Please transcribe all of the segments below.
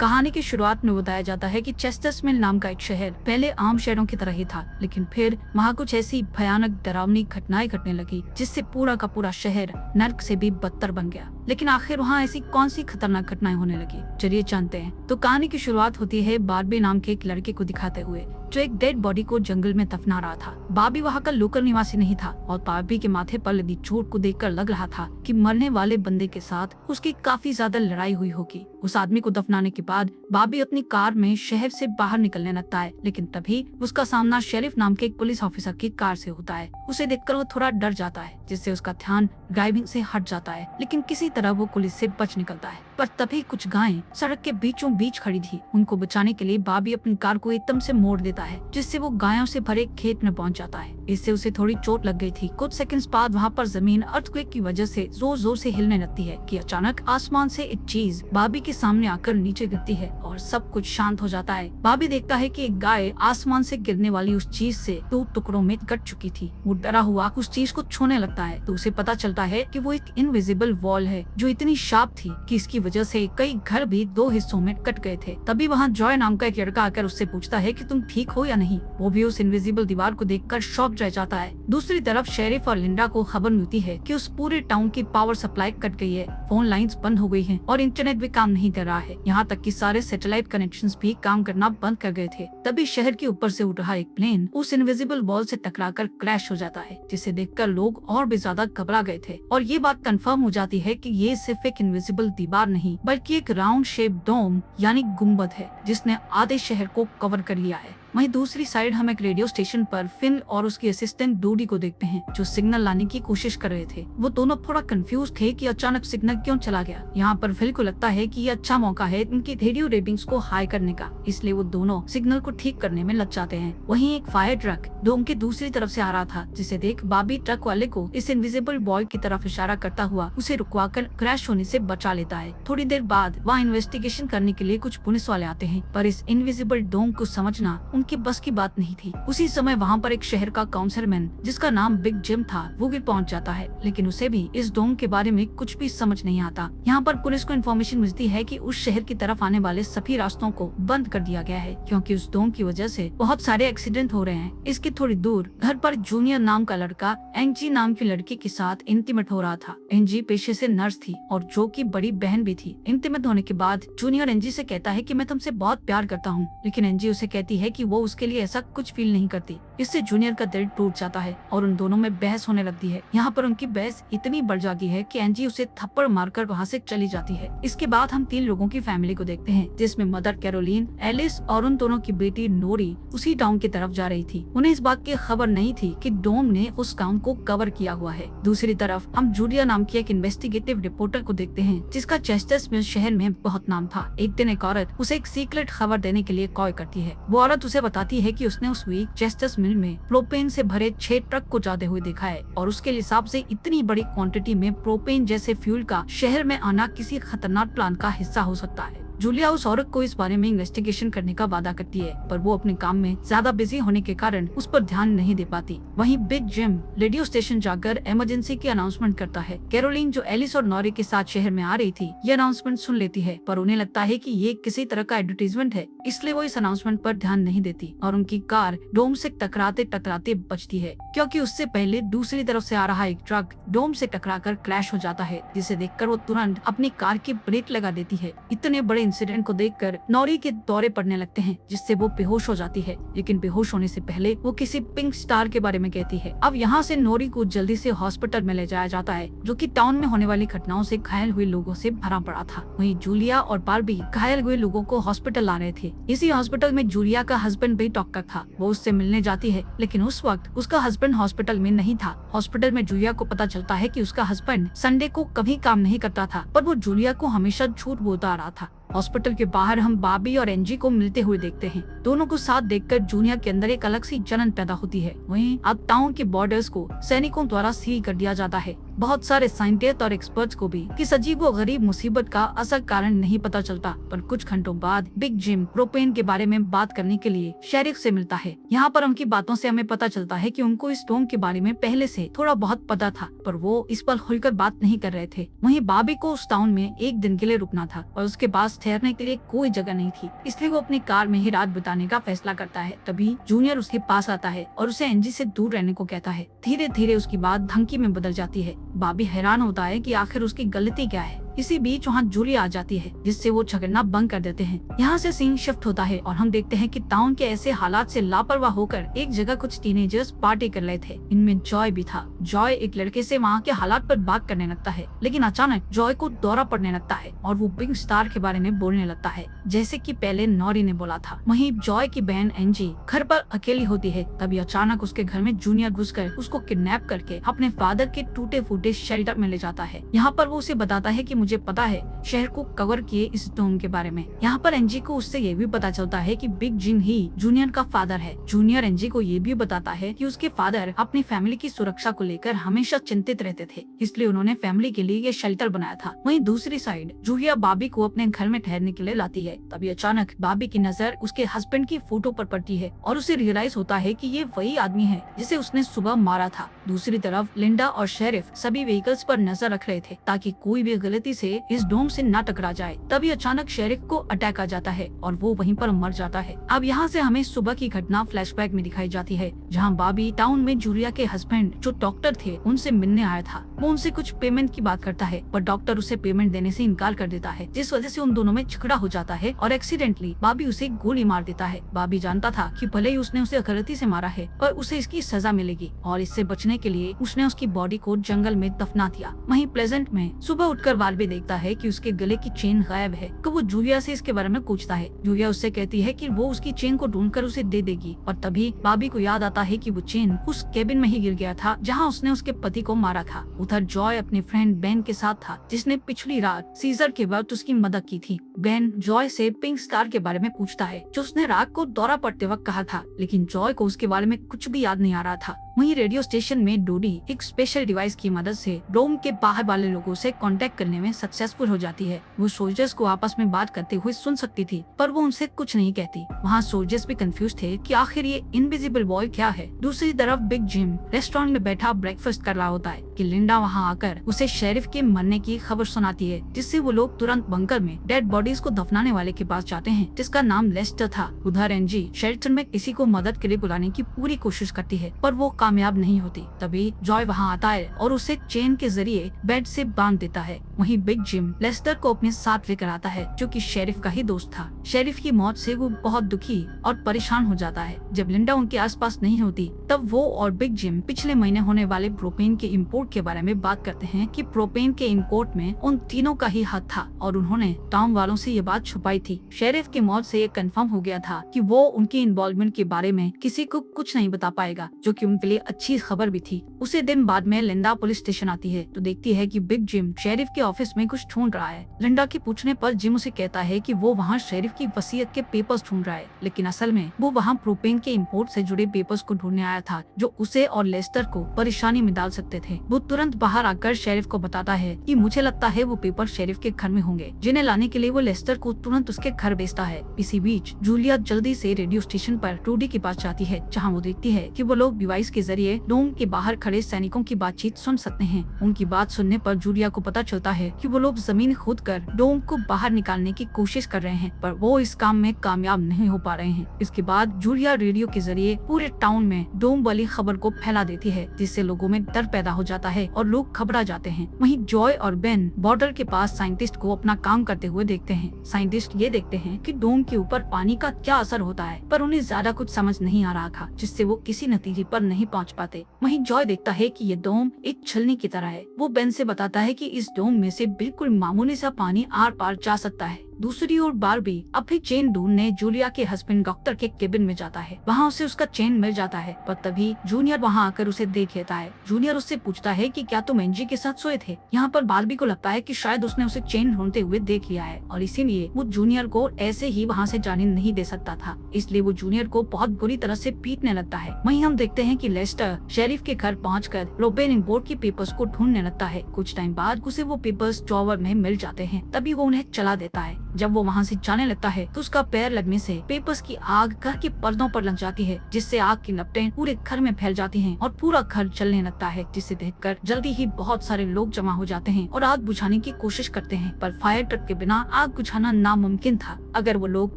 कहानी की शुरुआत में बताया जाता है कि चेस्टर्स मिल नाम का एक शहर पहले आम शहरों की तरह ही था, लेकिन फिर वहाँ कुछ ऐसी भयानक डरावनी घटनाएं घटने लगी जिससे पूरा का पूरा शहर नर्क से भी बदतर बन गया। लेकिन आखिर वहाँ ऐसी कौन सी खतरनाक घटनाएं होने लगी, चलिए जानते हैं। तो कहानी की शुरुआत होती है बार्बी नाम के एक लड़के को दिखाते हुए जो एक डेड बॉडी को जंगल में दफना रहा था। बार्बी वहाँ का लोकल निवासी नहीं था और बार्बी के माथे पर लगी चोट को देखकर लग रहा था कि मरने वाले बंदे के साथ उसकी काफी ज्यादा लड़ाई हुई होगी। उस आदमी को दफनाने के बाद बार्बी अपनी कार में शहर से बाहर निकलने लगता है, लेकिन तभी उसका सामना शेरिफ नाम के एक पुलिस ऑफिसर की कार से होता है। उसे देखकर वो थोड़ा डर जाता है, जिससे उसका ध्यान ड्राइविंग से हट जाता है, लेकिन किसी तरह वो पुलिस से बच निकलता है। पर तभी कुछ गायें सड़क के बीचों बीच खड़ी थी। उनको बचाने के लिए बार्बी अपनी कार को एकदम से मोड़ देता है, जिससे वो गायों से भरे खेत में पहुंच जाता है। इससे उसे थोड़ी चोट लग गई थी। कुछ सेकंड्स बाद वहाँ पर जमीन अर्थक्वेक की वजह से जोर जोर से हिलने लगती है कि अचानक आसमान से एक चीज बार्बी के सामने आकर नीचे गिरती है और सब कुछ शांत हो जाता है। बार्बी देखता है कि एक गाय आसमान से गिरने वाली उस चीज से 2 टुकड़ों में कट चुकी थी। वो डरा हुआ उस चीज को छूने लगता है तो उसे पता चलता है कि वो एक इनविजिबल वॉल है जो इतनी शार्प थी कि इसकी वजह से कई घर भी 2 हिस्सों में कट गए थे। तभी वहाँ जॉय नाम का एक लड़का आकर उससे पूछता है कि तुम ठीक हो या नहीं। वो भी उस इनविजिबल दीवार को देखकर शॉक रह जाता है। दूसरी तरफ शेरिफ और लिंडा को खबर मिलती है कि उस पूरे टाउन की पावर सप्लाई कट गई है, फोन लाइंस बंद हो गई हैं और इंटरनेट भी काम नहीं कर रहा है। यहाँ तक कि सारे सैटेलाइट कनेक्शंस भी काम करना बंद कर गए थे। तभी शहर के ऊपर से उठ रहा एक प्लेन उस इनविजिबल वॉल से टकराकर क्रैश हो जाता है, जिसे देखकर लोग और भी ज्यादा घबरा गए थे। और ये बात कंफर्म हो जाती है कि ये सिर्फ एक इनविजिबल दीवार नहीं बल्कि एक राउंड शेप डोम यानी गुम्बद है जिसने आधे शहर को कवर कर लिया है। वहीं दूसरी साइड हम एक रेडियो स्टेशन पर फिन और उसकी असिस्टेंट डूडी को देखते हैं जो सिग्नल लाने की कोशिश कर रहे थे। वो दोनों थोड़ा कंफ्यूज थे कि अचानक सिग्नल क्यों चला गया। यहाँ पर फिल को लगता है कि ये अच्छा मौका है उनकी रेडियो रेटिंग्स को हाई करने का, इसलिए वो दोनों सिग्नल को ठीक करने में लग जाते हैं। वहीं एक फायर ट्रक डोम के दूसरी तरफ से आ रहा था, जिसे देख बार्बी ट्रक वाले को इस इनविजिबल बॉय की तरफ इशारा करता हुआ उसे रुकवाकर क्रैश होने से बचा लेता है। थोड़ी देर बाद वहाँ इन्वेस्टिगेशन करने के लिए कुछ पुलिस वाले आते हैं, पर इस इनविजिबल डोम को समझना उनकी बस की बात नहीं थी। उसी समय वहाँ पर एक शहर का काउंसलरमैन जिसका नाम बिग जिम था वो भी पहुँच जाता है, लेकिन उसे भी इस डोम के बारे में कुछ भी समझ नहीं आता। यहाँ पर पुलिस को इन्फॉर्मेशन मिलती है कि उस शहर की तरफ आने वाले सभी रास्तों को बंद कर दिया गया है क्योंकि उस डोम की वजह से बहुत सारे एक्सीडेंट हो रहे हैं। इसके थोड़ी दूर घर पर जूनियर नाम का लड़का एंजी नाम की लड़की के साथ इंटीमेट हो रहा था। एंजी पेशे से नर्स थी और जो की बड़ी बहन भी थी। इंटीमेट होने के बाद जूनियर एंजी से कहता है कि मैं तुमसे बहुत प्यार करता हूँ, लेकिन एंजी उसे कहती है कि वो उसके लिए ऐसा कुछ फील नहीं करती। इससे जूनियर का दिल टूट जाता है और उन दोनों में बहस होने लगती है। यहाँ पर उनकी बहस इतनी बढ़ जाती है कि एंजी उसे थप्पड़ मारकर वहाँ से चली जाती है। इसके बाद हम 3 लोगों की फैमिली को देखते हैं, जिसमें मदर कैरोलीन, एलिस और उन दोनों की बेटी नोरी उसी टाउन की तरफ जा रही थी। उन्हें इस बात की खबर नहीं थी कि डोम ने उस टाउन को कवर किया हुआ है। दूसरी तरफ हम जूलिया नाम की एक इन्वेस्टिगेटिव रिपोर्टर को देखते हैं जिसका चेस्टर्स मिल शहर में बहुत नाम था। एक दिन एक औरत उसे एक सीक्रेट खबर देने के लिए कॉल करती है। वो औरत उसे बताती है कि उसने उस वीक चेस्टर्स मिल में प्रोपेन से भरे 6 ट्रक को जाते हुए देखा है और उसके हिसाब से इतनी बड़ी क्वांटिटी में प्रोपेन जैसे फ्यूल का शहर में आना किसी खतरनाक प्लान का हिस्सा हो सकता है। जूलिया उस औरत को इस बारे में इन्वेस्टिगेशन करने का वादा करती है, पर वो अपने काम में ज्यादा बिजी होने के कारण उस पर ध्यान नहीं दे पाती। वहीं बिग जिम रेडियो स्टेशन जाकर इमरजेंसी की अनाउंसमेंट करता है। कैरोलीन जो एलिस और नॉरी के साथ शहर में आ रही थी ये अनाउंसमेंट सुन लेती है, पर उन्हें लगता है कि ये किसी तरह का एडवर्टाइजमेंट है, इसलिए वो इस अनाउंसमेंट पर ध्यान नहीं देती और उनकी कार डोम से टकराते टकराते बचती है, क्योंकि उससे पहले दूसरी तरफ से आ रहा एक ट्रक डोम से टकराकर क्रैश हो जाता है, जिसे देखकर वो तुरंत अपनी कार की ब्रेक लगा देती है। इतने बड़े इंसिडेंट को देखकर नौरी के दौरे पड़ने लगते हैं, जिससे वो बेहोश हो जाती है, लेकिन बेहोश होने से पहले वो किसी पिंक स्टार के बारे में कहती है। अब यहाँ से नौरी को जल्दी से हॉस्पिटल में ले जाया जाता है, जो कि टाउन में होने वाली घटनाओं से घायल हुए लोगों से भरा पड़ा था। वहीं जूलिया और बार्बी घायल हुए लोगों को हॉस्पिटल ला रहे थे। इसी हॉस्पिटल में जूलिया का हस्बैंड भी डॉक्टर था। वो उससे मिलने जाती है, लेकिन उस वक्त उसका हस्बैंड हॉस्पिटल में नहीं था। हॉस्पिटल में जूलिया को पता चलता है कि उसका हस्बैंड संडे को कभी काम नहीं करता था, पर वो जूलिया को हमेशा झूठ बोलता आ रहा था। हॉस्पिटल के बाहर हम बार्बी और एंजी को मिलते हुए देखते हैं। दोनों को साथ देखकर जूनिया के अंदर एक अलग सी जलन पैदा होती है। वहीं अब टाउन के बॉर्डर्स को सैनिकों द्वारा सील कर दिया जाता है। बहुत सारे साइंटिस्ट और एक्सपर्ट्स को भी कि अजीब व गरीब मुसीबत का असल कारण नहीं पता चलता। पर कुछ घंटों बाद बिग जिम प्रोपेन के बारे में बात करने के लिए शेरिफ से मिलता है। यहाँ पर उनकी बातों से हमें पता चलता है कि उनको इस डोम के बारे में पहले से थोड़ा बहुत पता था, पर वो इस पर खुलकर बात नहीं कर रहे थे। वहीं बॉबी को उस टाउन में एक दिन के लिए रुकना था और उसके पास ठहरने के लिए कोई जगह नहीं थी, इसलिए वो अपनी कार में ही रात बिताने का फैसला करता है। तभी जूनियर उसके पास आता है और उसे एंजी से दूर रहने को कहता है। धीरे धीरे उसकी बात धमकी में बदल जाती है। बॉबी हैरान होता है कि आखिर उसकी गलती क्या है। इसी बीच वहाँ जूली आ जाती है, जिससे वो झगड़ना बंद कर देते हैं। यहाँ से सीन शिफ्ट होता है और हम देखते हैं कि टाउन के ऐसे हालात से लापरवाह होकर एक जगह कुछ टीनेजर्स पार्टी कर रहे थे। इनमें जॉय भी था। जॉय एक लड़के से वहाँ के हालात पर बात करने लगता है, लेकिन अचानक जॉय को दौरा पड़ने लगता है और वो बिग स्टार के बारे में बोलने लगता है, जैसे कि पहले नॉरी ने बोला था। वहीं जॉय की बहन एंजी घर पर अकेली होती है। तभी अचानक उसके घर में जूनियर घुसकर उसको किडनैप करके अपने फादर के टूटे फूटे शेल्टर में ले जाता है। यहाँ पर वो उसे बताता है कि मुझे पता है शहर को कवर किए इस डोम के बारे में। यहाँ पर एंजी को उससे ये भी पता चलता है कि बिग जिम ही जूनियर का फादर है। जूनियर एंजी को ये भी बताता है कि उसके फादर अपनी फैमिली की सुरक्षा को लेकर हमेशा चिंतित रहते थे, इसलिए उन्होंने फैमिली के लिए ये शेल्टर बनाया था। वहीं दूसरी साइड जूलिया बॉबी को अपने घर में ठहरने के लिए लाती है। तभी अचानक बॉबी की नजर उसके हस्बैंड की फोटो पर पड़ती है और उसे रियलाइज होता है कि ये वही आदमी है जिसे उसने सुबह मारा था। दूसरी तरफ लिंडा और शेरिफ सभी व्हीकल्स पर नजर रख रहे थे ताकि कोई भी गलती से इस डोम से न टकरा जाए। तभी अचानक शेरिफ को अटैक आ जाता है और वो वहीं पर मर जाता है। अब यहाँ से हमें सुबह की घटना फ्लैशबैक में दिखाई जाती है, जहाँ बॉबी टाउन में जूलिया के हस्बैंड जो डॉक्टर थे उनसे मिलने आया था। वो उनसे कुछ पेमेंट की बात करता है, पर डॉक्टर उसे पेमेंट देने से इनकार कर देता है, जिस वजह से उन दोनों में झगड़ा हो जाता है और एक्सीडेंटली बॉबी उसे गोली मार देता है। बॉबी जानता था कि भले ही उसने उसे गलती से मारा है, पर उसे इसकी सजा मिलेगी और इससे बचने के लिए उसने उसकी बॉडी को जंगल में दफना दिया। वहीं प्लेजेंट में सुबह उठकर बार्बी देखता है कि उसके गले की चेन गायब है, तो वो जूलिया से इसके बारे में पूछता है। जूलिया उससे कहती है कि वो उसकी चेन को ढूंढकर उसे दे देगी और तभी बॉबी को याद आता है कि वो चेन उस केबिन में ही गिर गया था जहां उसने उसके पति को मारा था। उधर जॉय अपने फ्रेंड बेन के साथ था, जिसने पिछली रात सीजर के वक्त उसकी मदद की थी। बेन जॉय से पिंक स्टार के बारे में पूछता है, जो उसने रात को दौरा पड़ते वक्त कहा था, लेकिन जॉय को उसके बारे में कुछ भी याद नहीं आ रहा था। वहीं रेडियो स्टेशन में डोडी एक स्पेशल डिवाइस की मदद से डोम के बाहर वाले लोगों से कांटेक्ट करने में सक्सेसफुल हो जाती है। वो सोल्जर्स को आपस में बात करते हुए सुन सकती थी, पर वो उनसे कुछ नहीं कहती। वहाँ सोल्जर्स भी कंफ्यूज थे कि आखिर ये इनविजिबल बॉय क्या है। दूसरी तरफ बिग जिम रेस्टोरेंट में बैठा ब्रेकफास्ट कर रहा होता है कि लिंडा वहाँ आकर उसे शेरिफ के मरने की खबर सुनाती है, जिससे वो लोग तुरंत बंकर में डेड बॉडीज को दफनाने वाले के पास जाते हैं, जिसका नाम लेस्टर था। उधर एंजी शेल्टर में किसी को मदद के लिए बुलाने की पूरी कोशिश करती है, पर वो कामयाब नहीं होती। तभी जॉय वहाँ आता है और उसे चेन के जरिए बेड से बांध देता है। वहीं बिग जिम लेस्टर को अपने साथ लेकर आता है, जो कि शेरिफ का ही दोस्त था। शेरिफ की मौत से वो बहुत दुखी और परेशान हो जाता है। जब लिंडा उनके आसपास नहीं होती, तब वो और बिग जिम पिछले महीने होने वाले प्रोपेन के इंपोर्ट के बारे में बात करते हैं कि प्रोपेन के इंपोर्ट में उन तीनों का ही हाथ था और उन्होंने टाउन वालों से ये बात छुपाई थी। शेरिफ की मौत से ये कंफर्म हो गया था कि वो उनकी इन्वॉल्वमेंट के बारे में किसी को कुछ नहीं बता पाएगा, जो कि उनके लिए अच्छी खबर भी थी। उसी दिन बाद में लिंडा पुलिस स्टेशन आती है तो देखती है कि बिग जिम शेरिफ के ऑफिस में कुछ ढूंढ रहा है। लिंडा के पूछने पर जिम उसे कहता है कि वो वहाँ शेरिफ की वसीयत के पेपर्स ढूंढ रहा है, लेकिन असल में वो वहाँ प्रोपेन के इंपोर्ट से जुड़े पेपर्स को ढूंढने आया था, जो उसे और लेस्टर को परेशानी में डाल सकते थे। वो तुरंत बाहर आकर शेरिफ को बताता है कि मुझे लगता है वो पेपर शेरिफ के घर में होंगे, जिन्हें लाने के लिए वो लेस्टर को तुरंत उसके घर भेजता है। इसी बीच जूलिया जल्दी से रेडियो स्टेशन पर टूडी के पास जाती है, जहाँ वो देखती है कि वो लोग डिवाइस के जरिए डोम के बाहर खड़े सैनिकों की बातचीत सुन सकते हैं। उनकी बात सुनने पर जूलिया को पता चलता है कि वो लोग जमीन खोद कर डोम को बाहर निकालने की कोशिश कर रहे हैं, पर वो इस काम में कामयाब नहीं हो पा रहे हैं। इसके बाद जूलिया रेडियो के जरिए पूरे टाउन में डोम वाली खबर को फैला देती है, जिससे लोगों में डर पैदा हो जाता है और लोग घबरा जाते हैं। वहीं जॉय और बेन बॉर्डर के पास साइंटिस्ट को अपना काम करते हुए देखते हैं। साइंटिस्ट ये देखते हैं कि डोम के ऊपर पानी का क्या असर होता है, पर उन्हें ज्यादा कुछ समझ नहीं आ रहा था, जिससे वो किसी नतीजे पर नहीं पहुंच पाते। वहीं जॉय देखता है कि ये डोम एक छलनी की तरह है। वो बेन से बताता है कि इस डोम में से बिल्कुल मामूली सा पानी आर पार जा सकता है, दूसरी ओर बार्बी अपनी चेन ढूंढने जूलिया के हस्बैंड डॉक्टर के केबिन में जाता है। वहाँ उसे उसका चेन मिल जाता है, पर तभी जूनियर वहाँ आकर उसे देख लेता है। जूनियर उससे पूछता है कि क्या तुम एंजी के साथ सोए थे। यहाँ पर बार्बी को लगता है कि शायद उसने उसे चेन ढूंढते हुए देख लिया है और इसीलिए वो जूनियर को ऐसे ही वहाँ से जाने नहीं दे सकता था, इसलिए वो जूनियर को बहुत बुरी तरह से पीटने लगता है। वहीं हम देखते हैं कि लेस्टर शेरिफ के घर पहुंचकर रोबेन बोर्ड के पेपर्स को ढूंढने लगता है। कुछ टाइम बाद उसे वो पेपर्स ड्रॉवर में मिल जाते हैं, तभी वो उन्हें चला देता है। जब वो वहाँ से जाने लगता है तो उसका पैर लगने से पेपर्स की आग घर के पर्दों पर लग जाती है, जिससे आग की लपटें पूरे घर में फैल जाती हैं और पूरा घर जलने लगता है, जिसे देखकर जल्दी ही बहुत सारे लोग जमा हो जाते हैं और आग बुझाने की कोशिश करते हैं, पर फायर ट्रक के बिना आग बुझाना नामुमकिन था। अगर वो लोग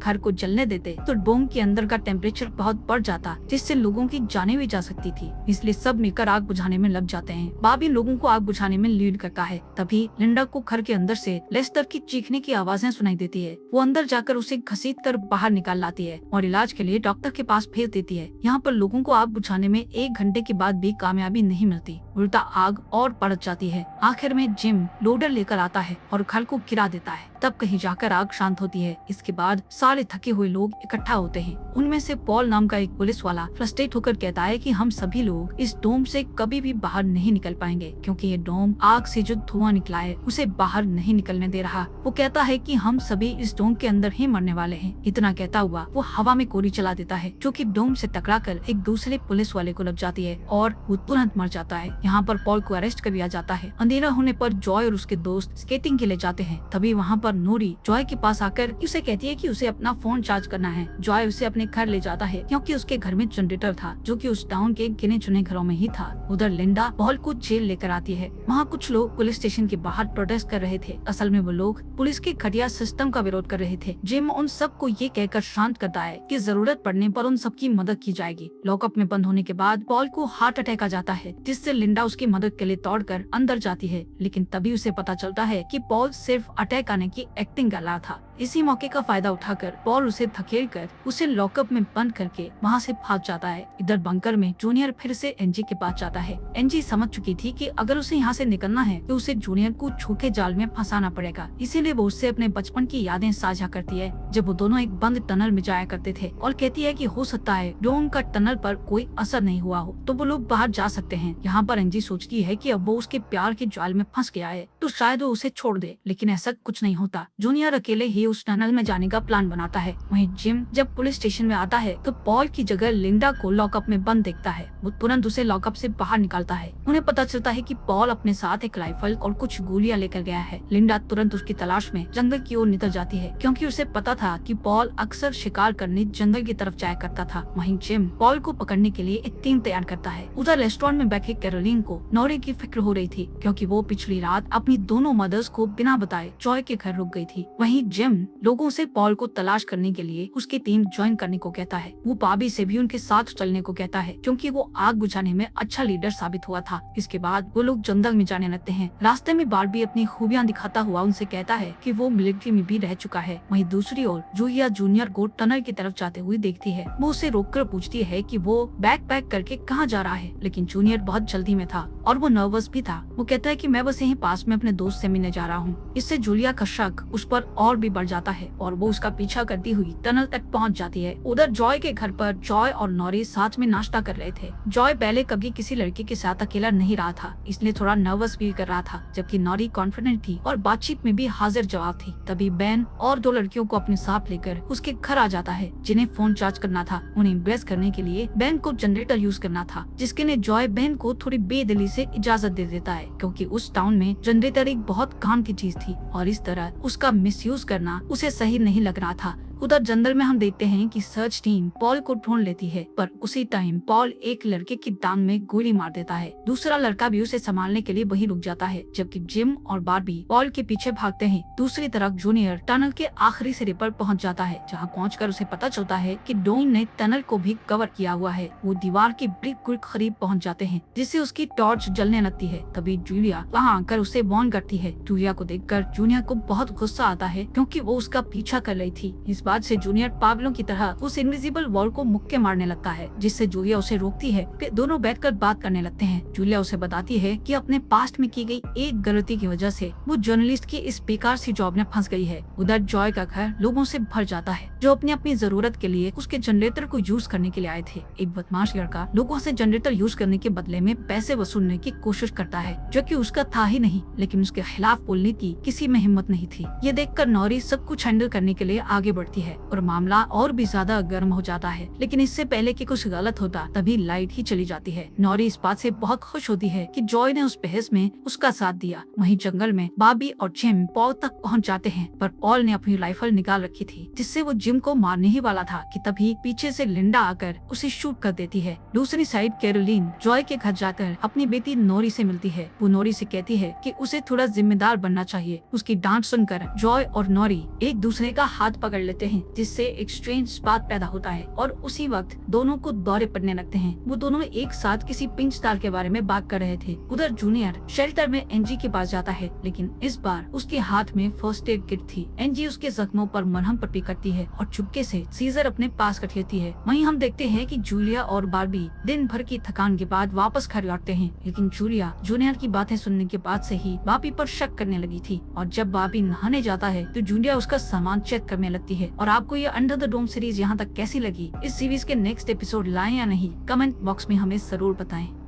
घर को जलने देते तो डोम के अंदर का टेम्परेचर बहुत बढ़ जाता, जिससे लोगों की जानें भी जा सकती थी, इसलिए सब मिलकर आग बुझाने में लग जाते हैं। बाबी लोगों को आग बुझाने में लीड करता है। तभी लिंडा को घर के अंदर से लेस्टर की चीखने की आवाजें सुनाई देती है। वो अंदर जाकर उसे घसीटकर बाहर निकाल लाती है और इलाज के लिए डॉक्टर के पास भेज देती है। यहाँ पर लोगों को आग बुझाने में 1 घंटे के बाद भी कामयाबी नहीं मिलती, उल्टा आग और बढ़ जाती है। आखिर में जिम लोडर लेकर आता है और घर को गिरा देता है, तब कहीं जाकर आग शांत होती है। इसके बाद सारे थके हुए लोग इकट्ठा होते हैं। उनमें से पॉल नाम का एक पुलिस वाला फ्रस्ट्रेट होकर कहता है कि हम सभी लोग इस डोम से कभी भी बाहर नहीं निकल पाएंगे, क्योंकि ये डोम आग से जो धुआं निकला है उसे बाहर नहीं निकलने दे रहा। वो कहता है कि हम सभी इस डोम के अंदर ही मरने वाले हैं। इतना कहता हुआ वो हवा में गोली चला देता है, जो कि डोम से टकराकर एक दूसरे पुलिस वाले को लग जाती है और वो तुरंत मर जाता है। यहाँ पर पॉल को अरेस्ट कर लिया जाता है। अंधेरा होने पर जॉय और उसके दोस्त स्केटिंग के लिए जाते हैं। तभी वहाँ पर नोरी जॉय के पास आकर उसे कहती है कि उसे अपना फोन चार्ज करना है। जॉय उसे अपने घर ले जाता है, क्योंकि उसके घर में जनरेटर था, जो कि उस टाउन के गिने चुने घरों में ही था। उधर लिंडा पॉल को जेल लेकर आती है। वहाँ कुछ लोग पुलिस स्टेशन के बाहर प्रोटेस्ट कर रहे थे। असल में वो लोग पुलिस के घटिया सिस्टम का विरोध कर रहे थे। जिम उन सबको ये कहकर शांत करता है कि जरूरत पड़ने पर उन सबकी मदद की जाएगी। लॉकअप में बंद होने के बाद पॉल को हार्ट अटैक आ जाता है, जिससे लिंडा उसकी मदद के लिए दौड़कर अंदर जाती है, लेकिन तभी उसे पता चलता है कि पॉल सिर्फ अटैक आने की एक्टिंग कर रहा था। इसी मौके का फायदा उठाकर पॉल उसे धकेलकर उसे लॉकअप में बंद करके वहाँ से भाग जाता है। इधर बंकर में जूनियर फिर से एनजी के पास जाता है। एनजी समझ चुकी थी कि अगर उसे यहाँ से निकलना है तो उसे जूनियर को झूठे जाल में फंसाना पड़ेगा, इसीलिए वो उससे अपने बचपन की यादें साझा करती है, जब वो दोनों एक बंद टनल में जाया करते थे, और कहती है कि हो सकता है डोम का टनल पर कोई असर नहीं हुआ हो तो वो लोग बाहर जा सकते हैं। यहाँ पर एनजी सोचती है कि अब वो उसके प्यार के जाल में फंस गया है तो शायद वो उसे छोड़ दे, लेकिन ऐसा कुछ नहीं होता। जूनियर अकेले ही उस टनल में जाने का प्लान बनाता है। वहीं जिम जब पुलिस स्टेशन में आता है तो पॉल की जगह लिंडा को लॉकअप में बंद देखता है। वो तुरंत उसे लॉकअप से बाहर निकालता है। उन्हें पता चलता है कि पॉल अपने साथ एक राइफल और कुछ गोलियां लेकर गया है। लिंडा तुरंत उसकी तलाश में जंगल की ओर निकल जाती है, क्योंकि उसे पता था कि पॉल अक्सर शिकार करने जंगल की तरफ जाया करता था। वहीं जिम पॉल को पकड़ने के लिए एक टीम तैयार करता है। उधर रेस्टोरेंट में बैठे कैरोलिन को नौरे की फिक्र हो रही थी, क्योंकि वो पिछली रात अपनी दोनों मदर्स को बिना बताए जॉय के घर रुक गई थी। वहीं जिम लोगों से पॉल को तलाश करने के लिए उसकी टीम ज्वाइन करने को कहता है। वो बाबी से भी उनके साथ चलने को कहता है, क्योंकि वो आग बुझाने में अच्छा लीडर साबित हुआ था। इसके बाद वो लोग जंगल में जाने लगते हैं। रास्ते में बार्बी अपनी खूबियां दिखाता हुआ उनसे कहता है कि वो मिलिट्री में भी रह चुका है। वहीं दूसरी ओर जूलिया जूनियर को टनल की तरफ जाते हुए देखती है। वो उसे रोककर पूछती है कि वो बैग पैक करके कहाँ जा रहा है, लेकिन जूनियर बहुत जल्दी में था और वो नर्वस भी था। वो कहता है कि मैं बस यहीं पास में अपने दोस्त से मिलने जा रहा हूँ। इससे जूलिया का शक उस पर और भी बढ़ जाता है और वो उसका पीछा करती हुई टनल तक पहुँच जाती है। उधर जॉय के घर पर जॉय और नॉरी साथ में नाश्ता कर रहे थे। जॉय पहले कभी किसी लड़के के साथ अकेला नहीं रहा था, इसलिए थोड़ा नर्वस फील कर रहा था, जबकि नॉरी कॉन्फिडेंट थी और बातचीत में भी हाजिर जवाब थी। तभी बैन और 2 लड़कियों को अपने साथ लेकर उसके घर आ जाता है, जिन्हें फोन चार्ज करना था। उन्हें इम्प्रेस करने के लिए बैन को जनरेटर यूज करना था, जिसके लिए जॉय बैन को थोड़ी बेदिली से इजाजत दे देता है, क्योंकि उस टाउन में जनरेटर एक बहुत काम की चीज थी और इस तरह उसका मिसयूज करना उसे सही नहीं लग रहा था। उधर जंगल में हम देखते हैं कि सर्च टीम पॉल को ढूंढ लेती है, पर उसी टाइम पॉल एक लड़के की टांग में गोली मार देता है। दूसरा लड़का भी उसे संभालने के लिए वहीं रुक जाता है, जबकि जिम और बार्बी पॉल के पीछे भागते हैं। दूसरी तरफ जूनियर टनल के आखिरी सिरे पर पहुंच जाता है, जहां पहुंचकर उसे पता चलता है कि डोम ने टनल को भी कवर किया हुआ है। वो दीवार के बिल्कुल करीब पहुंच जाते हैं, जिससे उसकी टॉर्च जलने लगती है। तभी जूलिया वहाँ आकर उसे वार्न करती है। जूलिया को देखकर जूनियर को बहुत गुस्सा आता है, क्योंकि वो उसका पीछा कर रही थी। इस बाद से जूनियर पागलों की तरह उस इनविजिबल वॉल को मुक्के मारने लगता है, जिससे जूलिया उसे रोकती है। फिर दोनों बैठकर बात करने लगते हैं। जूलिया उसे बताती है कि अपने पास्ट में की गई एक गलती की वजह से वो जर्नलिस्ट की इस बेकार सी जॉब में फंस गई है। उधर जॉय का घर लोगों से भर जाता है जो अपनी अपनी जरूरत के लिए उसके जनरेटर को यूज करने के लिए आए थे। एक बदमाश लड़का लोगों से जनरेटर यूज करने के बदले में पैसे वसूलने की कोशिश करता है, जो कि उसका था ही नहीं, लेकिन उसके खिलाफ बोलने की किसी में हिम्मत नहीं थी। ये देखकर नौरी सब कुछ हैंडल करने के लिए आगे बढ़ती है और मामला और भी ज्यादा गर्म हो जाता है। लेकिन इससे पहले कि कुछ गलत होता तभी लाइट ही चली जाती है। नौरी इस बात से बहुत खुश होती है कि जॉय ने उस बहस में उसका साथ दिया। वहीं जंगल में बॉबी और जिम पॉल तक पहुंच जाते हैं, पर पॉल ने अपनी राइफल निकाल रखी थी, जिससे वो जिम को मारने ही वाला था कि तभी पीछे से लिंडा आकर उसे शूट कर देती है। दूसरी साइड कैरोलीन जॉय के घर जाकर अपनी बेटी नोरी से मिलती है। वो नोरी से कहती है कि उसे थोड़ा जिम्मेदार बनना चाहिए। उसकी डांट सुनकर जॉय और नोरी एक दूसरे का हाथ पकड़ लेते हैं, जिससे एक स्ट्रेंज बात पैदा होता है और उसी वक्त दोनों को दौरे पड़ने लगते हैं। वो दोनों एक साथ किसी पिंच तार के बारे में बात कर रहे थे। उधर जूनियर शेल्टर में एनजी के पास जाता है, लेकिन इस बार उसके हाथ में फर्स्ट एड किट थी। एनजी उसके जख्मों पर मरहम पट्टी करती है और चुपके से सीजर अपने पास रख लेती है। वहीं हम देखते हैं कि जूलिया और बार्बी दिन भर की थकान के बाद वापस घर लौटते हैं, लेकिन जूलिया जूनियर की बातें सुनने के बाद से ही बार्बी पर शक करने लगी थी। और जब बार्बी नहाने जाता है तो जूलिया उसका सामान चेक करने लगती है। और आपको ये अंडर द डोम सीरीज यहाँ तक कैसी लगी? इस सीरीज के नेक्स्ट एपिसोड लाएं या नहीं, कमेंट बॉक्स में हमें जरूर बताएं।